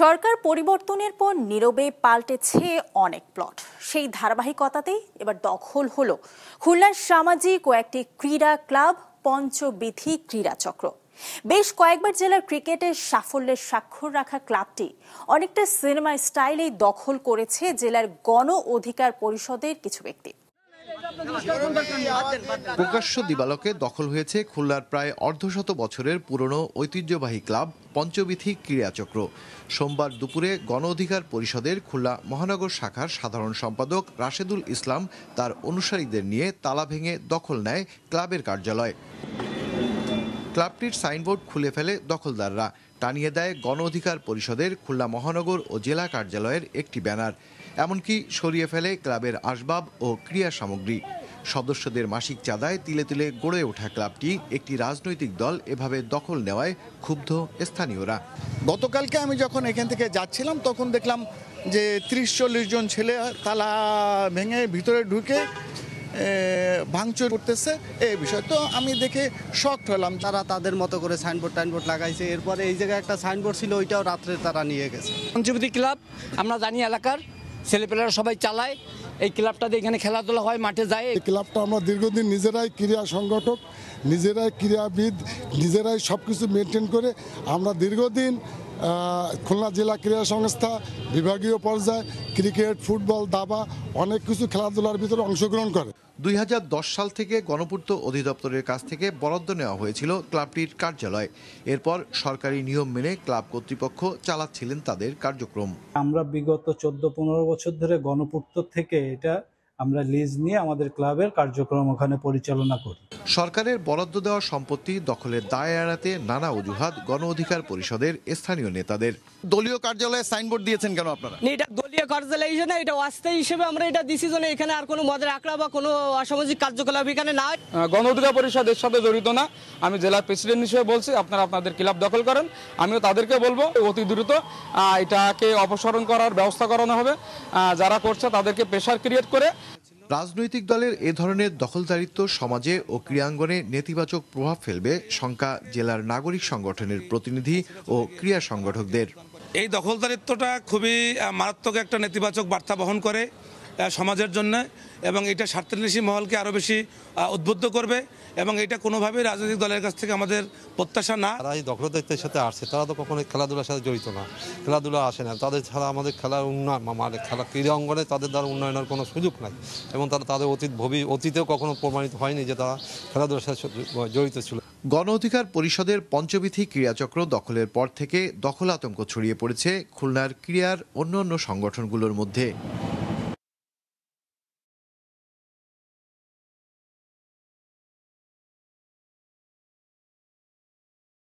সরকার পরিবর্তনের পর নীরবে পাল্টেছে অনেক প্লট। সেই ধারাবাহিকতাতেই এবার দখল হলো খুলনার সামাজিক ও একটি ক্রীড়া ক্লাব পঞ্চবিথী ক্রীড়া চক্র। বেশ কয়েকবার জেলার ক্রিকেটের সাফল্যের স্বাক্ষর রাখা ক্লাবটি অনেকটা সিনেমা স্টাইলেই দখল করেছে জেলার গণ অধিকার পরিষদের কিছু ব্যক্তি। প্রকাশ্য দিবালোকে দখল হয়েছে খুলনার প্রায় অর্ধশত বছরের পুরনো ঐতিহ্যবাহী ক্লাব পঞ্চবিথী ক্রীড়া চক্র। সোমবার দুপুরে গণ অধিকার পরিষদের খুলনা মহানগর শাখার সাধারণ সম্পাদক রাশেদুল ইসলাম তার অনুসারীদের নিয়ে তালা ভেঙে দখল নেয় ক্লাবের কার্যালয়। ক্লাবটির সাইনবোর্ড খুলে ফেলে দখলদাররা, টানিয়ে দেয় গণ অধিকার পরিষদের খুলনা মহানগর ও জেলা কার্যালয়ের একটি ব্যানার, এমনকি সরিয়ে ফেলে ক্লাবের আসবাব ও ক্রীড়া সামগ্রী। সদস্যদের মাসিক চাঁদায় তিলে তিলে গড়ে ওঠা ক্লাবটি একটি রাজনৈতিক দল এভাবে দখল নেওয়ায় ক্ষুব্ধ স্থানীয়রা। গতকালকে আমি যখন এখান থেকে যাচ্ছিলাম তখন দেখলাম যে ৩০-৪০ জন ছেলে তালা ভেঙে ভিতরে ঢুকে ভাঙচুর করতেছে। এই বিষয় তো আমি দেখে শকড হলাম। তারা তাদের মতো করে সাইনবোর্ড লাগাইছে। এরপরে এই জায়গায় একটা সাইনবোর্ড ছিল, ওইটাও রাত্রে তারা নিয়ে গেছে। পঞ্চবিথী ক্লাব আমরা জানি এলাকার ছেলেপেলেরা সবাই চালায়। এই ক্লাবটাতে এখানে খেলাধুলা হয়, মাঠে যায়। এই ক্লাবটা আমরা দীর্ঘদিন নিজেরাই ক্রীড়া সংগঠক, নিজেরাই ক্রীড়াবিদ, নিজেরাই সব কিছু মেনটেন করে আমরা দীর্ঘদিন খুলনা জেলা ক্রীড়া সংস্থা বিভাগীয় পর্যায়ে ক্রিকেট, ফুটবল, দাবা অনেক কিছু খেলাধুলার ভিতরে অংশগ্রহণ করে। 2010 সাল থেকে গণপূর্ত অধিদপ্তরের কাছ থেকে বরাদ্দ নেওয়া হয়েছিল ক্লাবটির কার্যালয়। এরপর সরকারি নিয়ম মেনে ক্লাব কর্তৃপক্ষ চালাচ্ছিলেন তাদের কার্যক্রম। আমরা বিগত 14-15 বছর ধরে গণপূর্ত থেকে এটা আমরা লিজ নিয়ে আমাদের ক্লাবের কার্যক্রম ওখানে পরিচালনা করি। সরকারের বরাদ্দ দেওয়া সম্পত্তি দখলের দায় এড়াতে নানা অজুহাত গণ অধিকার পরিষদের স্থানীয় নেতাদের। দলীয় কার্যালয়ে সাইনবোর্ড দিয়েছেন কেন আপনারা? এটা দলীয় কার্যালয় হিসেবে, এটা অস্থায়ী হিসেবে আমরা এটা ডিসিশনে, এখানে আর কোনো মদের আঁকড়া বা কোনো অসামাজিক কার্যকলাপ এখানে নাই। গণ অধিকার পরিষদ এর সাথে জড়িত না। আমি জেলার প্রেসিডেন্ট হিসেবে বলছি, আপনারা আপনাদের ক্লাব দখল করেন। আমিও তাদেরকে বলবো অতি দ্রুত এটাকে অপসারণ করার ব্যবস্থা করানো হবে। যারা করছে তাদেরকে প্রেশার ক্রিয়েট করে। রাজনৈতিক দলের এ ধরনের দখলদারিত্ব সমাজে ও ক্রীড়াঙ্গনে নেতিবাচক প্রভাব ফেলবে শঙ্কা জেলার নাগরিক সংগঠনের প্রতিনিধি ও ক্রীড়া সংগঠকদের। এই দখলদারিত্বটা খুবই মারাত্মক একটা নেতিবাচক বার্তা বহন করে সমাজের জন্য, এবং এটা স্বার্থান্বেষী মহলকে আরও বেশি উদ্বুদ্ধ করবে, এবং এটা কোনোভাবেই রাজনৈতিক দলের কাছ থেকে আমাদের প্রত্যাশা না। তারা এই দখলদারিত্বের সাথে আসছে, তারা তো কখনোই খেলাধুলার সাথে জড়িত না, খেলাধুলা আসে না। তাদের ছাড়া আমাদের খেলার উন্নয়ন, মানে খেলা ক্রীড়া অঙ্গনে তাদের দ্বারা উন্নয়নের কোনো সুযোগ নাই, এবং তাদের অতীতেও কখনো প্রমাণিত হয়নি যে তারা খেলাধুলার সাথে জড়িত ছিল। গণ অধিকার পরিষদের পঞ্চবিথী ক্রীড়াচক্র দখলের পর থেকে দখল আতঙ্ক ছড়িয়ে পড়েছে খুলনার ক্রীড়ার অন্যান্য সংগঠনগুলোর মধ্যে।